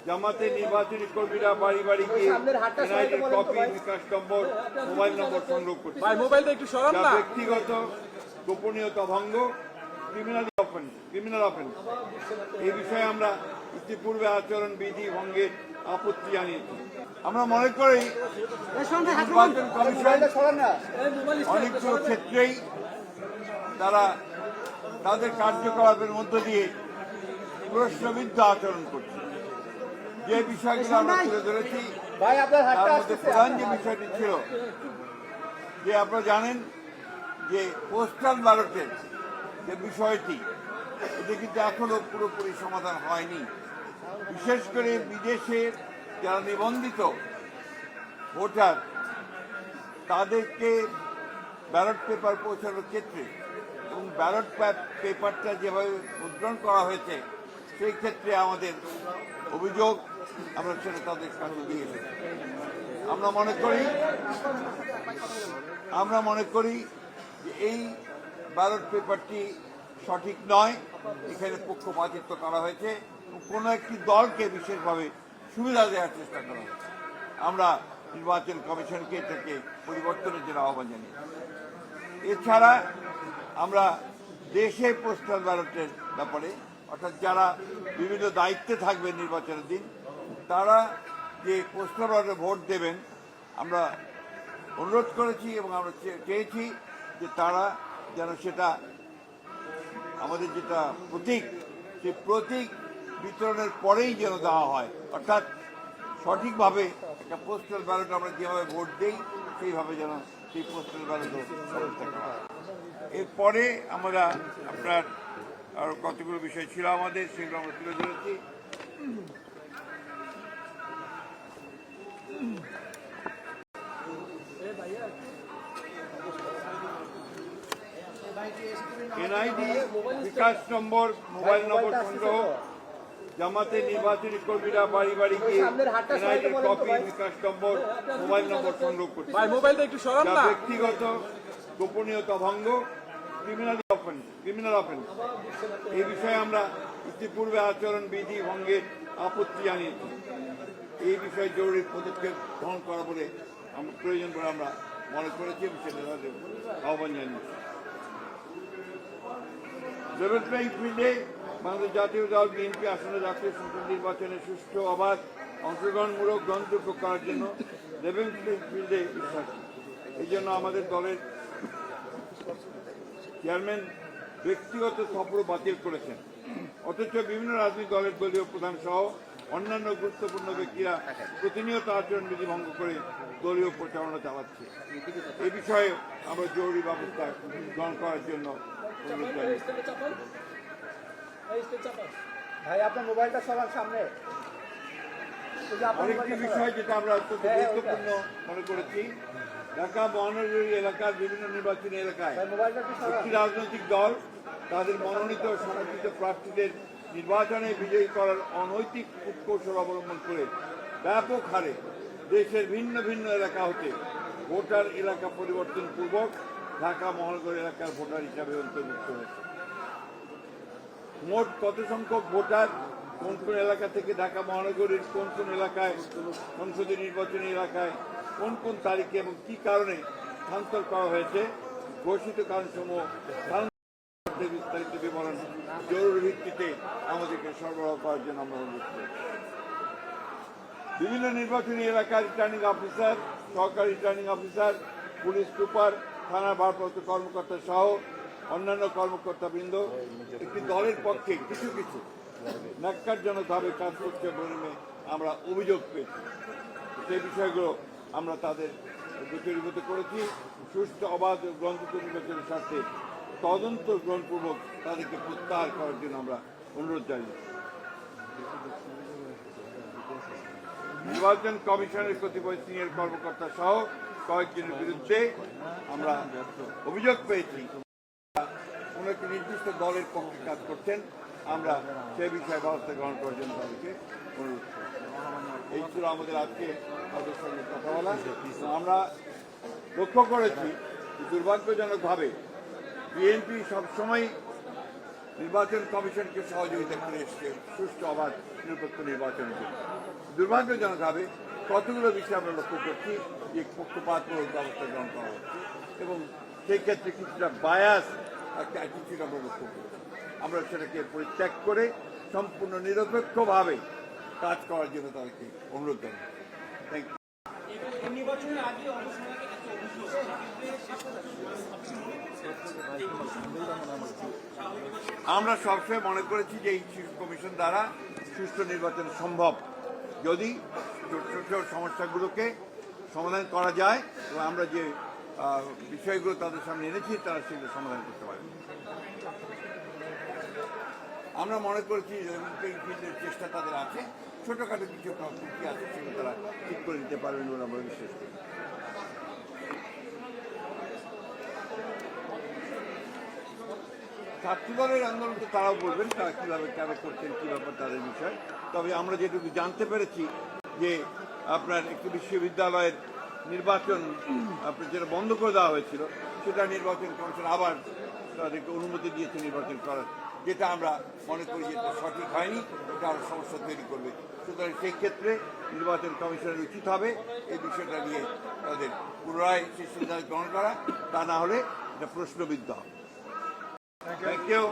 জামাতের নির্বাচনী কর্মীরা বাড়ি বাড়ি গিয়ে এনআইডির কপি, বিকাশ নম্বর, মোবাইল নম্বর সংগ্রহ করছে। যা ব্যক্তিগত গোপনীয়তা ভঙ্গ, ক্রিমিনাল অফেন্স। এই বিষয়ে আমরা ইতিপূর্বে আচরণ বিধি ভঙ্গের আপত্তি জানিয়েছি। আমরা মনে করি নির্বাচন কমিশন অনেকগুলো ক্ষেত্রেই তারা তাদের কার্যকলাপের মধ্য দিয়ে প্রশ্নবিদ্ধ আচরণ করছে। যে বিষয়গুলো আমরা তুলে ধরেছি তার মধ্যে প্রধান যে বিষয়টি ছিল যে আপনারা জানেন যে পোস্টাল ব্যালটের যে বিষয়টি এটি কিন্তু এখনো পুরোপুরি সমাধান হয়নি। বিশেষ করে বিদেশের যারা নিবন্ধিত ভোটার তাদেরকে ব্যালট পেপার পৌঁছানোর ক্ষেত্রে এবং ব্যালট পেপারটা যেভাবে মুদ্রণ করা হয়েছে সেই ক্ষেত্রে আমাদের অভিযোগ আমরা সেটা তাদের কাছে দিয়েছি। আমরা মনে করি যে এই ব্যালট পেপারটি সঠিক নয়, এখানে পক্ষপাতিত্ব করা হয়েছে, কোনো একটি দলকে বিশেষভাবে সুবিধা দেওয়ার চেষ্টা করা হয়েছে। আমরা নির্বাচন কমিশনকে এটাকে পরিবর্তনের জন্য আহ্বান জানিয়ে এছাড়া আমরা দেশে পোস্টাল ব্যালটের ব্যাপারে অর্থাৎ যারা বিভিন্ন দায়িত্বে থাকবে নির্বাচনের দিন তারা যে পোস্টাল ব্যালটে ভোট দেবেন আমরা অনুরোধ করেছি এবং আমরা চেয়েছি যে তারা যেন সেটা আমাদের যেটা প্রতীক সেই প্রতীক বিতরণের পরেই যেন দেওয়া হয়, অর্থাৎ সঠিকভাবে একটা পোস্টাল ব্যালট আমরা যেভাবে ভোট দিই সেইভাবে যেন সেই পোস্টাল ব্যালটও ব্যবস্থা করা হয়। এরপরে আমরা আপনার আরো কতগুলো বিষয় ছিল আমাদের, সেগুলো আমরা তুলে ধরেছি। এনআইডি, বিকাশ নম্বর, মোবাইল নম্বর সংগ্রহ, জামাতের নির্বাচনী কর্মীরা বাড়ি বাড়ি গিয়ে এনআইডির কপি, বিকাশ নম্বর, মোবাইল নম্বর সংগ্রহ করছে। যা ব্যক্তিগত গোপনীয়তা ভঙ্গ, ক্রিমিনাল অফেন্স। এই বিষয়ে আমরা ইতিপূর্বে আচরণ বিধি ভঙ্গের আপত্তি জানিয়েছি। এই বিষয়ে জরুরি পদক্ষেপ গ্রহণ করা বলে প্রয়োজন বলে আমরা মনে করেছি এবং সেটা আহ্বান জানিয়েছি। লেভেল প্লেইং ফিল্ডে বাংলাদেশ জাতীয় দল বিএনপি আসন্ন জাতীয় সংসদ নির্বাচনে সুষ্ঠু, অবাধ, অংশগ্রহণমূলক গণতন্ত্র করার জন্য লেভেল প্লেইং ফিল্ডে বিশ্বাসী। এই জন্য আমাদের দলের চেয়ারম্যান ব্যক্তিগত সফর বাতিল করেছেন, অথচ বিভিন্ন রাজনৈতিক দলের দলীয় প্রধান সহ অন্যান্য গুরুত্বপূর্ণ ব্যক্তিরা প্রতিনিয়ত আচরণবিধি ভঙ্গ করে দলীয় প্রচারণা চালাচ্ছে। এ বিষয়ে আমরা জরুরি ব্যবস্থা গ্রহণ করার জন্য অনুরোধ জানাই। ভাই আপনার মোবাইলটা সবার সামনে। আরেকটি বিষয় যেটা আমরা অত্যন্ত গুরুত্বপূর্ণ মনে করেছি, ঢাকা মহানগরী এলাকার বিভিন্ন নির্বাচনী এলাকায় একটি রাজনৈতিক দল তাদের মনোনীত সমর্থিত প্রার্থীদের নির্বাচনে বিজয়ী করার অনৈতিক কূটকৌশল অবলম্বন করে ব্যাপক হারে দেশের ভিন্ন ভিন্ন এলাকা হতে ভোটার এলাকা পরিবর্তন পূর্বক ঢাকা মহানগর এলাকার ভোটার হিসাবে অন্তর্ভুক্ত হয়েছে। মোট কত সংখ্যক ভোটার কোন কোন এলাকা থেকে ঢাকা মহানগরীর কোন কোন এলাকায় সংসদীয় নির্বাচনী এলাকায় কোন কোন তারিখে এবং কি কারণে স্থানান্তর করা হয়েছে ঘোষিত কারণসমূহ বিস্তারিত বিবরণ জরুরি ভিত্তিতে আমাদেরকে সরবরাহ করার জন্য আমরা অনুরোধ করি। বিভিন্ন নির্বাচনী এলাকার রিটার্নিং অফিসার, সহকারী রিটার্নিং অফিসার, পুলিশ সুপার, থানার ভারপ্রাপ্ত কর্মকর্তা সহ অন্যান্য কর্মকর্তাবৃন্দ একটি দলের পক্ষে কিছু কিছু ন্যাক্কারজনকভাবে কাজ করছে বলে আমরা অভিযোগ পেয়েছি। সেই বিষয়গুলো আমরা তাদের বিচারীভূত করেছি। সুষ্ঠু, অবাধ ও গ্রহণযোগ্য নির্বাচনের স্বার্থে তদন্ত গ্রহণপূর্বক তাদেরকে প্রত্যাহার করার জন্য আমরা অনুরোধ জানিয়েছি। নির্বাচন কমিশনের কতিপয় সিনিয়র কর্মকর্তা সহ কয়েকজনের বিরুদ্ধে আমরা অভিযোগ পেয়েছি কোন একটি নির্দিষ্ট দলের পক্ষে কাজ করছেন। আমরা সে বিষয়ে ব্যবস্থা গ্রহণ করার জন্য তাদেরকে অনুরোধ করি। এই ছিল আমাদের আজকে তাদের সঙ্গে কথা বলা। আমরা লক্ষ্য করেছি দুর্ভাগ্যজনকভাবে বিএনপি সবসময় নির্বাচন কমিশনকে সহযোগিতা করে এসছে সুষ্ঠু অবাধ নিরপেক্ষ নির্বাচনের জন্য। দুর্ভাগ্যজনকভাবে কতগুলো বিষয় আমরা লক্ষ্য করছি যে পক্ষপাতমূলক ব্যবস্থা গ্রহণ করা হচ্ছে এবং সেই ক্ষেত্রে কিছুটা বায়াস একটা অ্যাটিটিউড আমরা লক্ষ্য করছি। আমরা সেটাকে পরিত্যাগ করে সম্পূর্ণ নিরপেক্ষভাবে কাজ করার জন্য তাদেরকে অনুরোধ জানাই। Thank you. আমরা সবসময় মনে করেছি যে এই কমিশন দ্বারা সুষ্ঠু নির্বাচন সম্ভব যদি ছোট ছোট সমস্যাগুলোকে সমাধান করা যায় এবং আমরা যে বিষয়গুলো তাদের সামনে এনেছি তারা সেগুলো সমাধান করতে পারে। আমরা মনে করছি চেষ্টা তাদের আছে, ছোটখাটো কিছু ত্রুটি আছে সেগুলো তারা ঠিক করে নিতে পারবেন বলে আমরা বিশ্বাস করি। ছাত্র দলের আন্দোলন তো তারাও বলবেন তারা কীভাবে কেন করছেন, কী ব্যাপার তাদের বিষয়। তবে আমরা যেটুকু জানতে পেরেছি যে আপনার একটি বিশ্ববিদ্যালয়ের নির্বাচন আপনার যেটা বন্ধ করে দেওয়া হয়েছিল সেটা নির্বাচন কমিশন আবার তাদেরকে অনুমতি দিয়েছে নির্বাচন করার, যেটা আমরা মনে করি যে এটা সঠিক হয়নি, এটা আরও সমস্যা তৈরি করবে। সুতরাং সেই ক্ষেত্রে নির্বাচন কমিশনের উচিত হবে এই বিষয়টা নিয়ে তাদের পুনরায় সেই সিদ্ধান্ত গ্রহণ করা, তা না হলে এটা প্রশ্নবিদ্ধ হবে। Thank you.